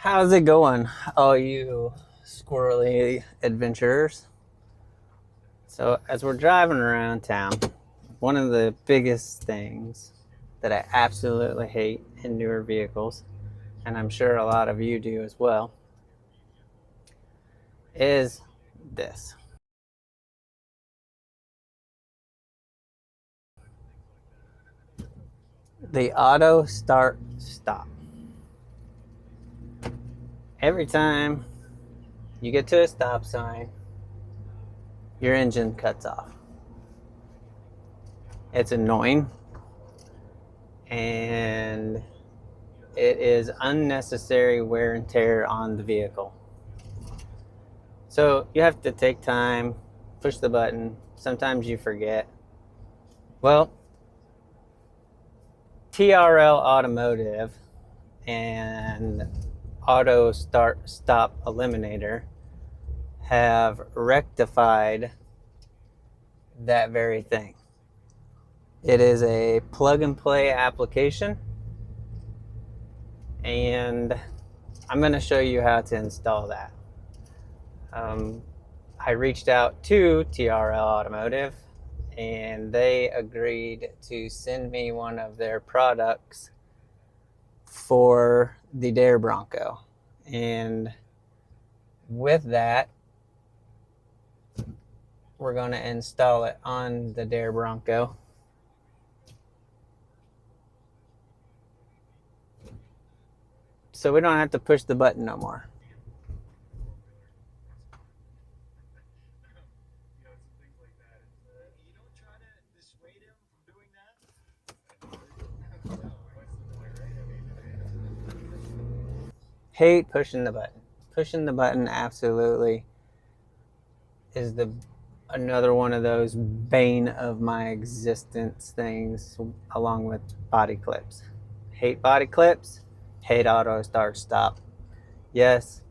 How's it going, all you squirrely adventurers? So, as we're driving around town, one of the biggest things that I absolutely hate in newer vehicles, and I'm sure a lot of you do as well, is this. The auto start stop. Every time you get to a stop sign, your engine cuts off. It's annoying, and it is unnecessary wear and tear on the vehicle. So you have to take time, push the button. Sometimes you forget. Well, TRL Automotive and AutoStop Eliminator have rectified that very thing. It is a plug and play application, and I'm going to show you how to install that. I reached out to TRL Automotive, and they agreed to send me one of their products for the DARE Bronco. And with that, we're going to install it on the DARE Bronco. So we don't have to push the button no more. Hate pushing the button. Pushing the button absolutely is another one of those bane of my existence things, along with body clips. Hate body clips, hate auto start stop. Yes,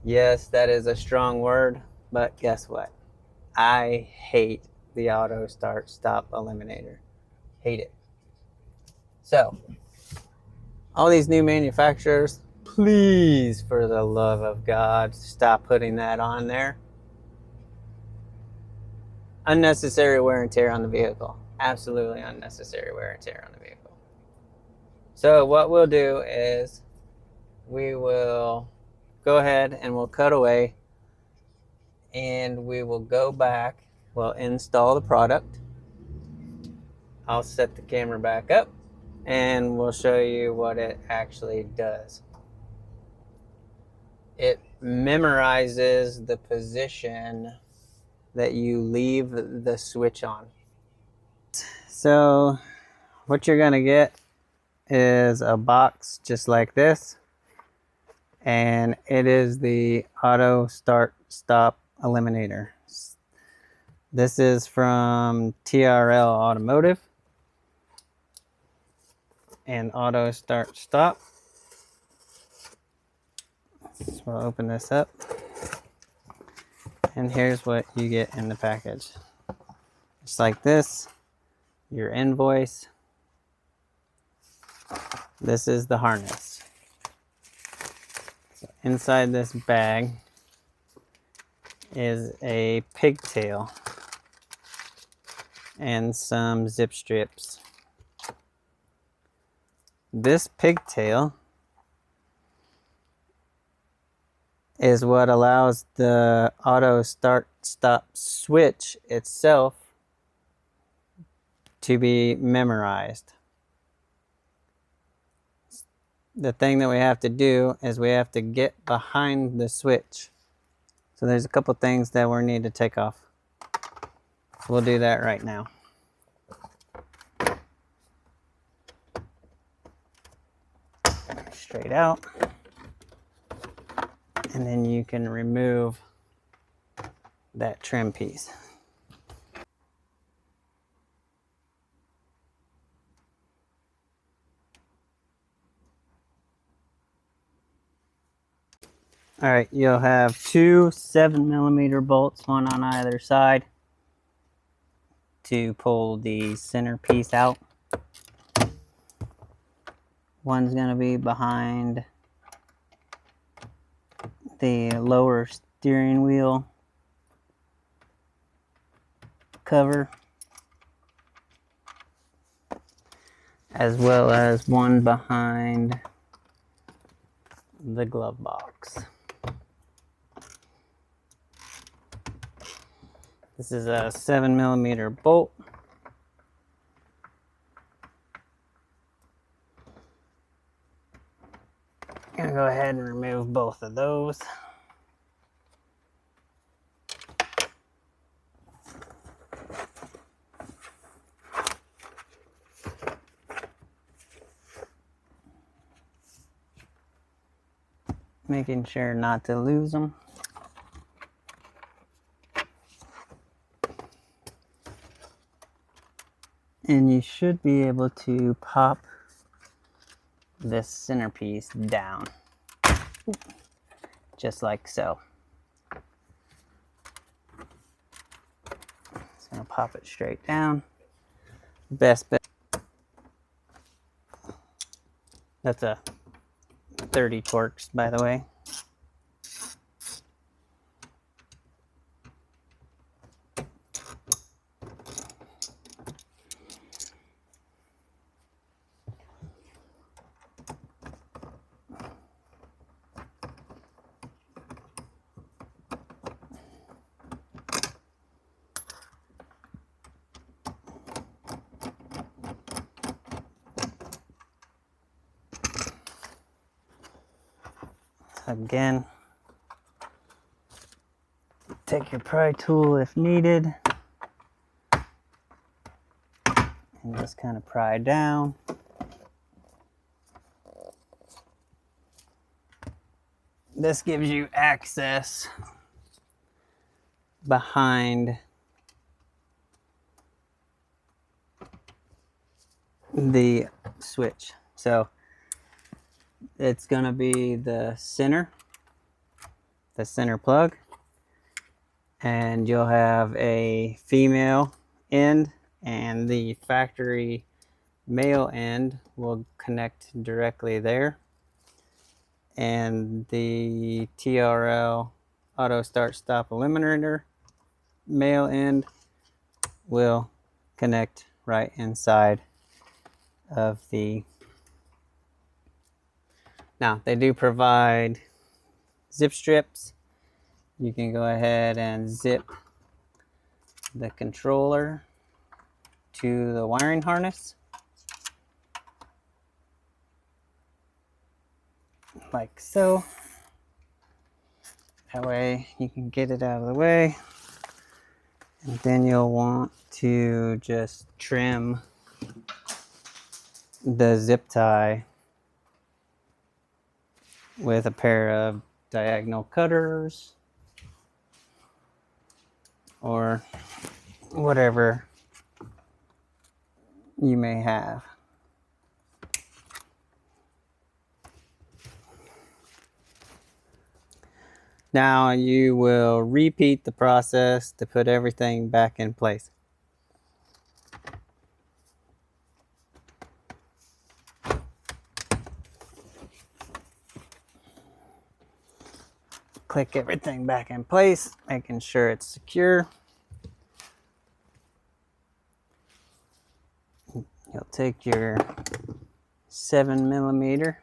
that is a strong word, but guess what? I hate the auto start stop eliminator. Hate it. So, all these new manufacturers, please, for the love of God, stop putting that on there. Unnecessary wear and tear on the vehicle. Absolutely unnecessary wear and tear on the vehicle. So what we'll do is we will go ahead and we'll cut away, and we will go back. We'll install the product. I'll set the camera back up, and we'll show you what it actually does. It memorizes the position that you leave the switch on. So what you're gonna get is a box just like this, and it is the Auto Start Stop Eliminator. This is from TRL Automotive and Auto Start Stop. So we'll open this up, and here's what you get in the package. Just like this, your invoice. This is the harness. So inside this bag is a pigtail and some zip strips. This pigtail is what allows the auto start stop switch itself to be memorized. The thing that we have to do is we have to get behind the switch. So there's a couple things that we need to take off. We'll do that right now. Straight out. And then you can remove that trim piece. All right, you'll have two 7mm bolts, one on either side, to pull the center piece out. One's going to be behind the lower steering wheel cover, as well as one behind the glove box. This is a 7mm bolt. I'm gonna go ahead and remove both of those. Making sure not to lose them. And you should be able to pop this centerpiece down, just like so. Just gonna pop it straight down. Best bet. That's a 30 Torx, by the way. Again, take your pry tool if needed and just kind of pry down. This gives you access behind the switch. So it's going to be the center plug, and you'll have a female end, and the factory male end will connect directly there, and the TRL Stop Eliminator male end will connect right inside of the. Now, they do provide zip strips. You can go ahead and zip the controller to the wiring harness, like so. That way you can get it out of the way. And then you'll want to just trim the zip tie with a pair of diagonal cutters or whatever you may have. Now you will repeat the process to put everything back in place. Click everything back in place, making sure it's secure. You'll take your 7mm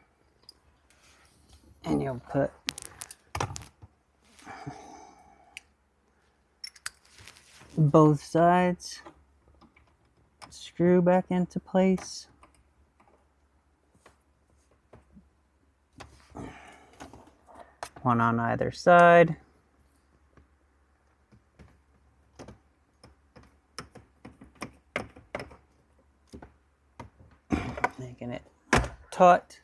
and you'll put both sides, screw back into place. One on either side. Making it taut.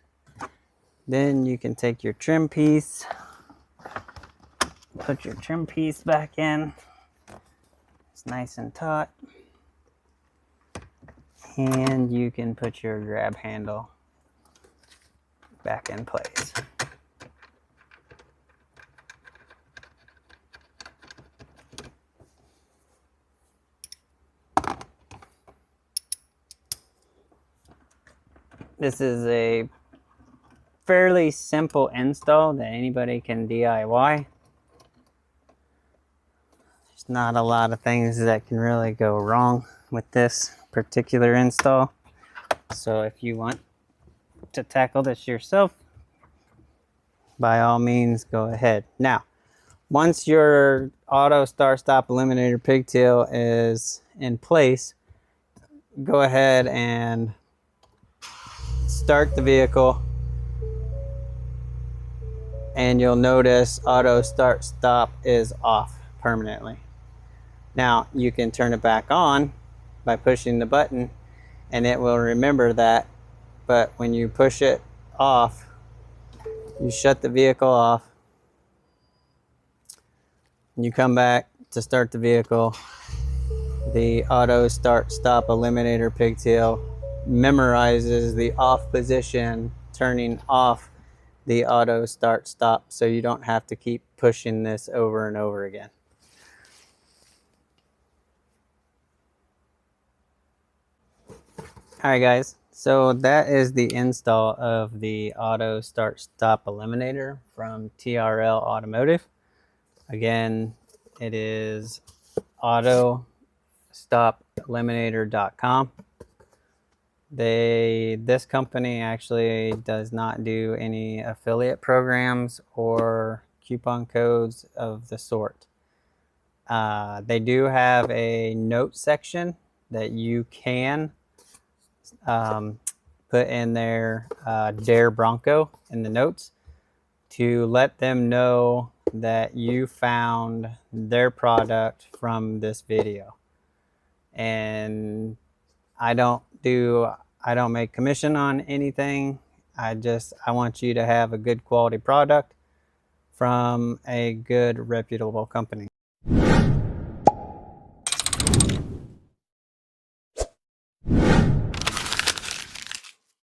Then you can take your trim piece, put your trim piece back in. It's nice and taut. And you can put your grab handle back in place. This is a fairly simple install that anybody can DIY. There's not a lot of things that can really go wrong with this particular install. So if you want to tackle this yourself, by all means, go ahead. Now, once your AutoStop Eliminator pigtail is in place, go ahead and start the vehicle, and you'll notice auto start stop is off permanently. Now you can turn it back on by pushing the button and it will remember that, but when you push it off, you shut the vehicle off, you come back to start the vehicle, the auto start stop eliminator pigtail memorizes the off position, turning off the auto start stop, so you don't have to keep pushing this over and over again. All right, guys, so that is the install of the auto start stop eliminator from TRL Automotive. Again, it is AutoStopEliminator.com. This company actually does not do any affiliate programs or coupon codes of the sort. They do have a note section that you can put in their DARE Bronco in the notes to let them know that you found their product from this video. And I don't make commission on anything. I want you to have a good quality product from a good reputable company.